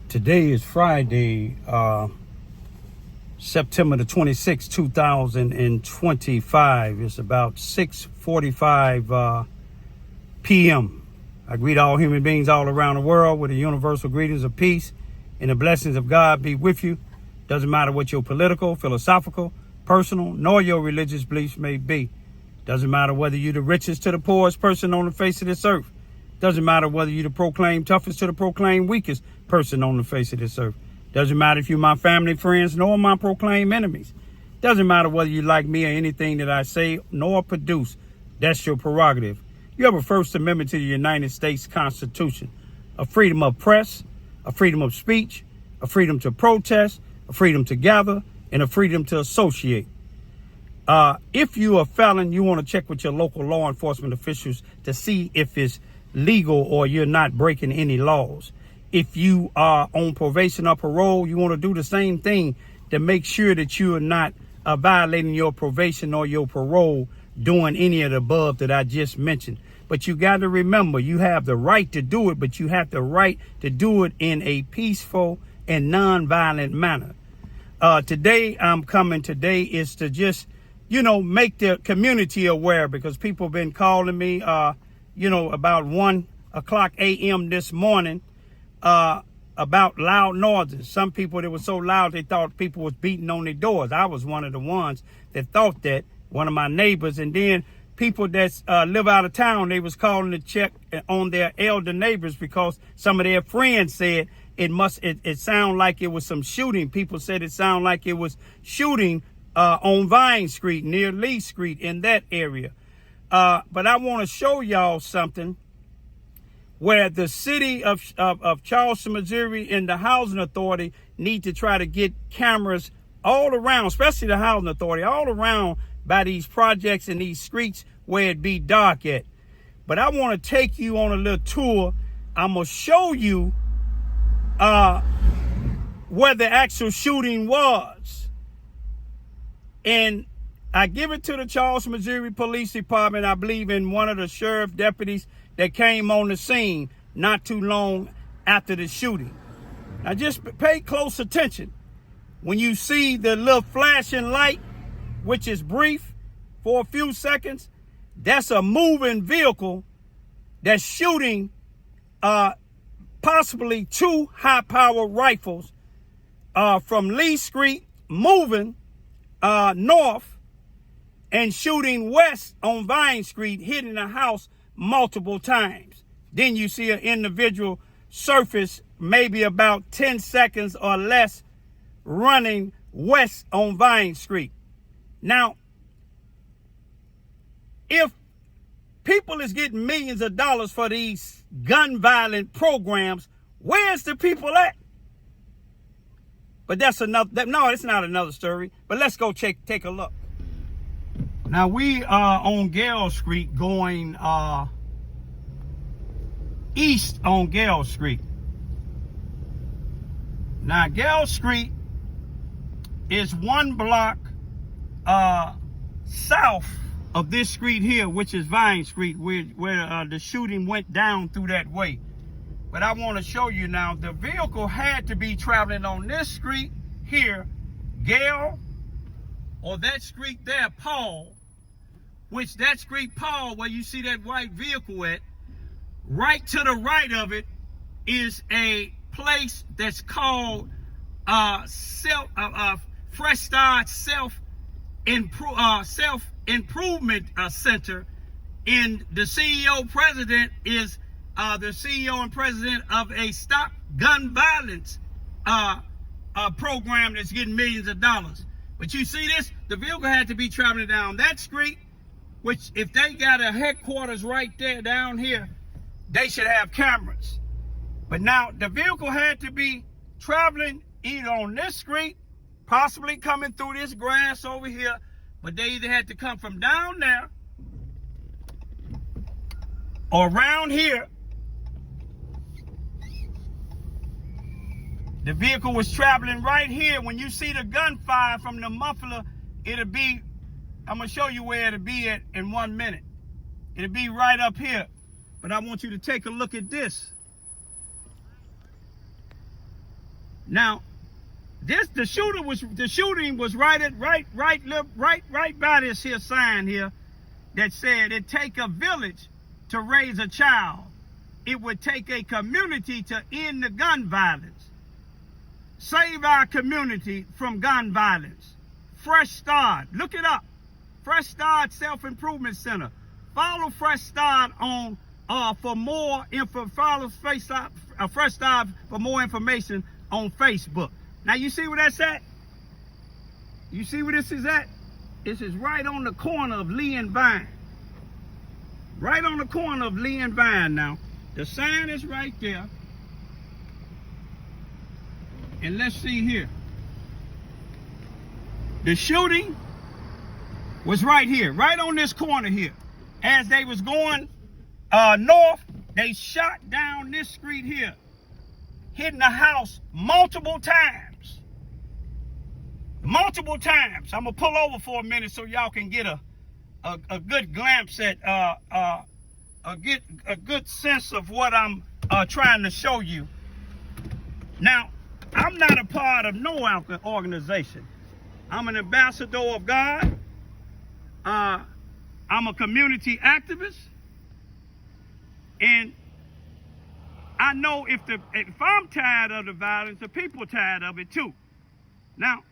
Today is Friday, September the 26th, 2025. It's about 6:45 p.m. I greet all human beings all around the world with the universal greetings of peace and the blessings of God be with you. Doesn't matter what your political, philosophical, personal, nor your religious beliefs may be. Doesn't matter whether you're the richest to the poorest person on the face of this earth. Doesn't matter whether you the proclaimed toughest to the proclaimed weakest person on the face of this earth. Doesn't matter if you're my family, friends, nor my proclaimed enemies. Doesn't matter whether you like me or anything that I say nor produce. That's your prerogative. You have a First Amendment to the United States Constitution. A freedom of press, a freedom of speech, a freedom to protest, a freedom to gather, and a freedom to associate. If you're a felon, you want to check with your local law enforcement officials to see if it's legal or you're not breaking any laws. If you are on probation or parole, you want to do the same thing to make sure that you are not violating your probation or your parole doing any of the above that I just mentioned. But you got to remember, you have the right to do it, but you have the right to do it in a peaceful and non-violent manner. Today is to just, make the community aware, because people have been calling me, about 1:00 a.m. this morning, about loud noises. Some people, they were so loud they thought people was beating on their doors. I was one of the ones that thought that, one of my neighbors. And then people that live out of town, they was calling to check on their elder neighbors because some of their friends said it sounded like it was some shooting. People said it sounded like it was shooting on Vine Street, near Lee Street, in that area. But I want to show y'all something where the city of Charleston, Missouri, and the Housing Authority need to try to get cameras all around, especially the Housing Authority, all around by these projects and these streets where it be dark at. But I want to take you on a little tour. I'm going to show you where the actual shooting was. And I give it to the Charleston, Missouri Police Department. I believe in one of the sheriff deputies that came on the scene not too long after the shooting. Now just pay close attention. When you see the little flashing light, which is brief for a few seconds, that's a moving vehicle that's shooting possibly 2 high-powered rifles from Lee Street, moving north and shooting west on Vine Street, hitting a house multiple times. Then you see an individual surface, maybe about 10 seconds or less, running west on Vine Street. Now, if people is getting millions of dollars for these gun violent programs, where's the people at? But it's not another story. But let's go take a look. Now we are on Gale Street going east on Gale Street. Now Gale Street is 1 block south of this street here, which is Vine Street, where the shooting went down through that way. But I want to show you now, the vehicle had to be traveling on this street here, Gale, or that street there, Paul, which that street, Paul, where you see that white vehicle at, right to the right of it is a place that's called Fresh Start Self-Improvement Center. And the CEO president is the CEO and president of a Stop Gun Violence program that's getting millions of dollars. But you see this, the vehicle had to be traveling down that street, which if they got a headquarters right there down here, they should have cameras. But now the vehicle had to be traveling either on this street, possibly coming through this grass over here, but they either had to come from down there or around here. The vehicle was traveling right here. When you see the gunfire from the muffler, it'll be, I'm going to show you where it'll be at in 1 minute. It'll be right up here. But I want you to take a look at this. Now, the shooting was right by this here sign here that said it take a village to raise a child. It would take a community to end the gun violence. Save our community from gun violence. Fresh Start. Look it up. Fresh Start Self-Improvement Center. Follow Fresh Start on for more info. Follow Fresh Start for more information on Facebook. Now you see where that's at? You see where this is at? This is right on the corner of Lee and Vine. Right on the corner of Lee and Vine now. The sign is right there. And let's see here. The shooting was right here, right on this corner here. As they was going north, they shot down this street here, hitting the house multiple times. Multiple times. I'm gonna pull over for a minute so y'all can get a good glimpse at a good sense of what I'm trying to show you. Now, I'm not a part of no organization. I'm an ambassador of God. I'm a community activist, and I know if I'm tired of the violence, the people are tired of it too. Now,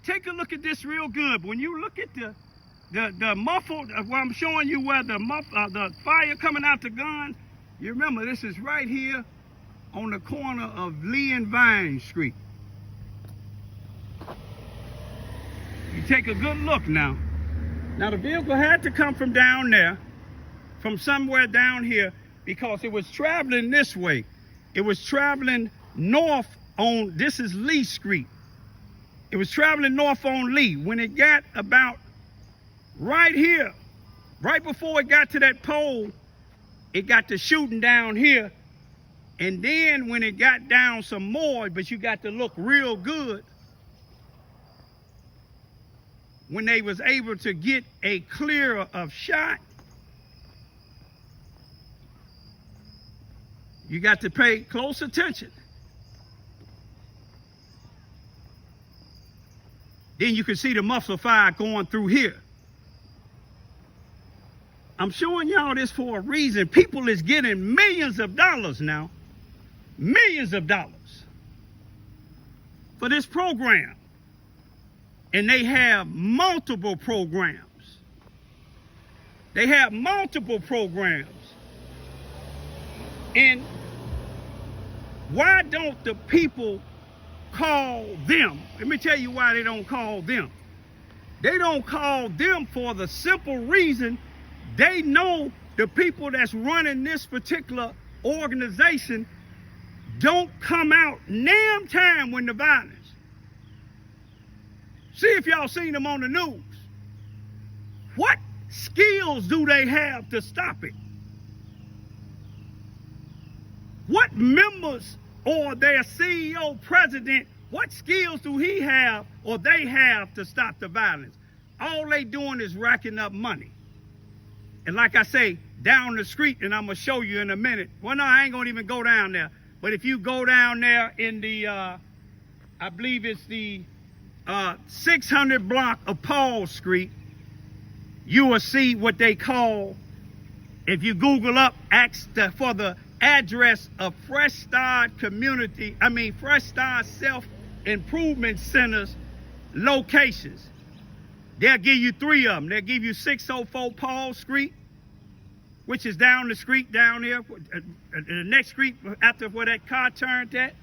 take a look at this real good. When you look at the muffled, where I'm showing you where the fire coming out the gun, you remember this is right here on the corner of Lee and Vine Street. You take a good look now. Now the vehicle had to come from down there, from somewhere down here, because it was traveling this way. It was traveling north on, this is Lee Street. It was traveling north on Lee. When it got about right here, right before it got to that pole, it got to shooting down here. And then when it got down some more, but you got to look real good, when they was able to get a clear of shot, you got to pay close attention. Then you can see the muffler fire going through here. I'm showing y'all this for a reason. People is getting millions of dollars now. Millions of dollars for this program. And they have multiple programs. They have multiple programs. And why don't the people call them? Let me tell you why they don't call them. They don't call them for the simple reason they know the people that's running this particular organization don't come out damn time when the violence. See if y'all seen them on the news. What skills do they have to stop it? What members or their CEO, president, what skills do he have or they have to stop the violence? All they doing is racking up money. And like I say, down the street, and I'm going to show you in a minute. Well, no, I ain't going to even go down there. But if you go down there in the, I believe it's the 600 block of Paul Street, you will see what they call, if you Google up, ask for the address of Fresh Start Fresh Start Self-Improvement Centers locations. They'll give you 3 of them. They'll give you 604 Paul Street, which is down the street down here, the next street after where that car turned at.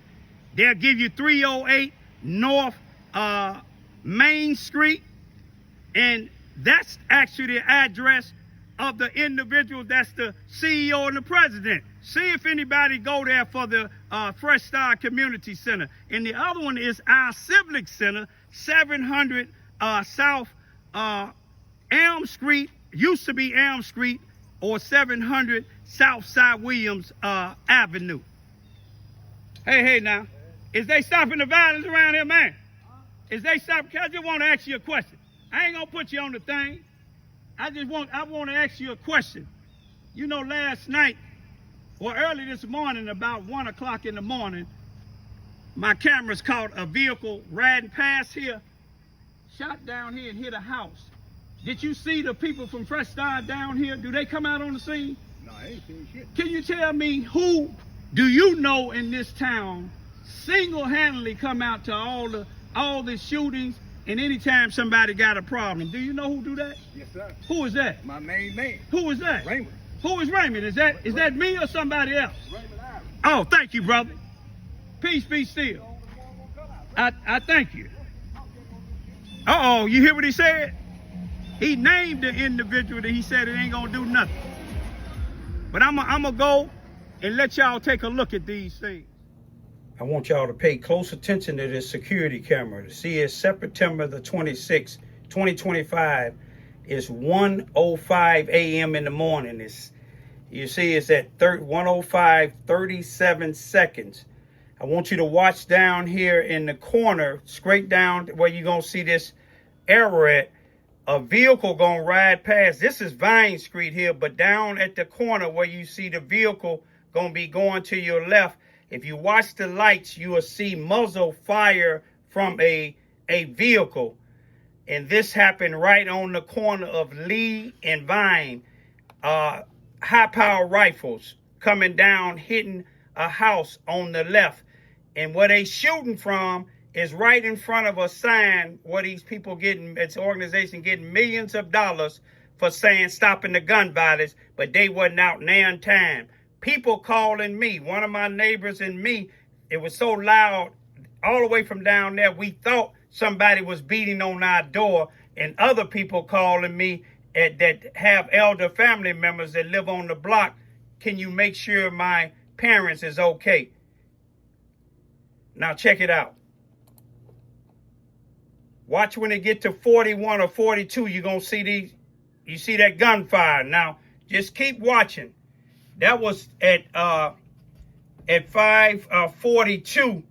They'll give you 308 North Main Street, and that's actually the address of the individual that's the CEO and the president. See if anybody go there for the Fresh Start Community Center. And the other one is our Civic Center, 700 South Elm Street, used to be Elm Street, or 700 Southside Williams Avenue. Hey now, is they stopping the violence around here, man? Is they stopping? I just want to ask you a question. I ain't gonna put you on the thing. I want to ask you a question. You know, last night, or early this morning, about 1 o'clock in the morning, my camera's caught a vehicle riding past here, shot down here and hit a house. Did you see the people from Fresh Start down here? Do they come out on the scene? No, I ain't seen shit. Can you tell me who do you know in this town single-handedly come out to all the shootings and anytime somebody got a problem? Do you know who do that? Yes, sir. Who is that? My main man. Who is that? Raymond. Who is Raymond? Is that me or somebody else? Raymond Island. Oh, thank you, brother. Peace be still. I thank you. Uh-oh, you hear what he said? He named the individual that he said it ain't gonna do nothing. But I'm gonna go and let y'all take a look at these things. I want y'all to pay close attention to this security camera. See, it's September the 26th, 2025. It's 1:05 a.m. in the morning. You see it's at 1:05, 37 seconds. I want you to watch down here in the corner, straight down where you're going to see this arrow at. A vehicle going to ride past. This is Vine Street here, but down at the corner where you see the vehicle going to be going to your left, if you watch the lights, you will see muzzle fire from a vehicle. And this happened right on the corner of Lee and Vine. High-power rifles coming down, hitting a house on the left. And where they shooting from is right in front of a sign where these people getting, it's an organization getting millions of dollars for saying stopping the gun violence, but they wasn't out now in time. People calling me, one of my neighbors and me, it was so loud all the way from down there, we thought somebody was beating on our door, and other people calling me that have elder family members that live on the block. Can you make sure my parents is okay? Now check it out. Watch when they get to 41 or 42, you're going to see these. You see that gunfire. Now, just keep watching. That was at 5:42.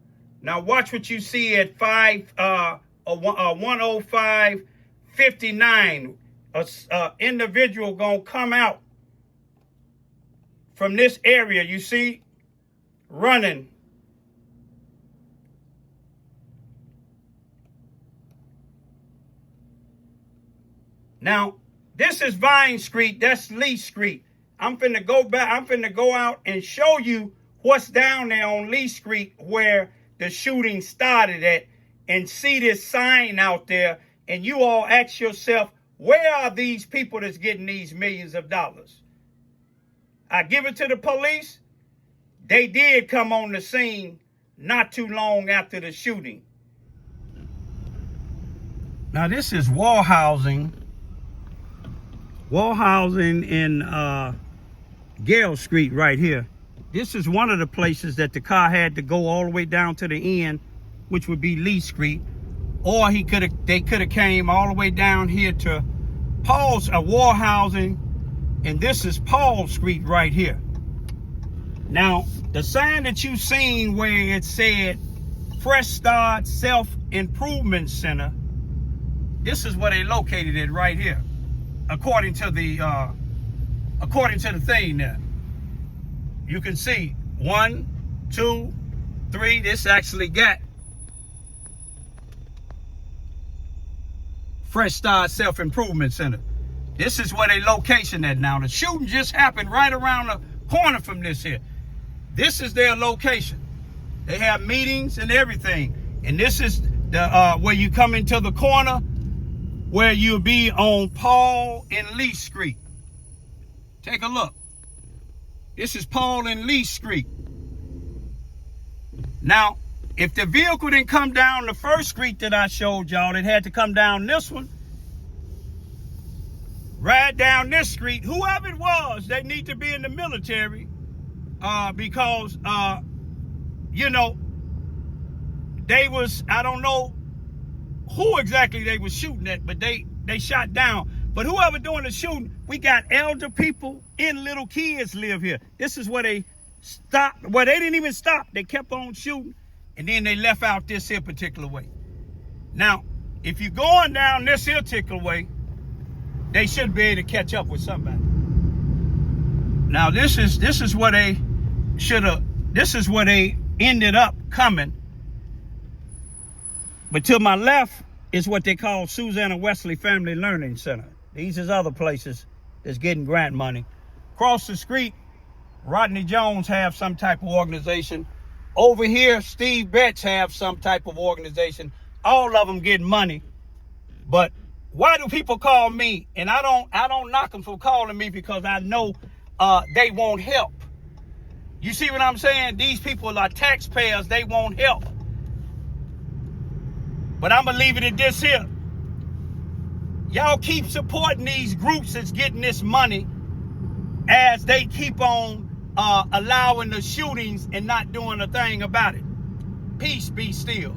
Now watch what you see at 1:05:59. A individual going to come out from this area, you see, running. Now, this is Vine Street. That's Lee Street. I'm finna go back. I'm finna go out and show you what's down there on Lee Street where the shooting started at, and see this sign out there. And you all ask yourself, where are these people that's getting these millions of dollars? I give it to the police. They did come on the scene not too long after the shooting. Now, this is wall housing in Gale Street right here. This is one of the places that the car had to go all the way down to the end, which would be Lee Street, or they could have came all the way down here to Paul's wall housing, and this is Paul Street right here. Now, the sign that you seen where it said Fresh Start Self-Improvement Center, this is where they located it right here. According to the thing there, you can see 1, 2, 3. This actually got Fresh Start Self-Improvement Center. This is where they location at now. The shooting just happened right around the corner from this here. This is their location. They have meetings and everything. And this is the where you come into the corner, where you'll be on Paul and Lee Street. Take a look. This is Paul and Lee Street. Now, if the vehicle didn't come down the first street that I showed y'all, it had to come down this one, ride down this street. Whoever it was, they need to be in the military because, you know, they was, I don't know who exactly they was shooting at, but they shot down. But whoever doing the shooting, we got elder people and little kids live here. This is where they stopped. Well, they didn't even stop. They kept on shooting, and then they left out this here particular way. Now, if you're going down this here particular way, they should be able to catch up with somebody. Now, this is where they should have. This is where they ended up coming. But to my left is what they call Susanna Wesley Family Learning Center. These is other places that's getting grant money. Across the street, Rodney Jones have some type of organization. Over here, Steve Betts have some type of organization. All of them getting money. But why do people call me? And I don't knock them for calling me, because I know they won't help. You see what I'm saying? These people are taxpayers. They won't help. But I'm going to leave it at this here. Y'all keep supporting these groups that's getting this money as they keep on allowing the shootings and not doing a thing about it. Peace be still.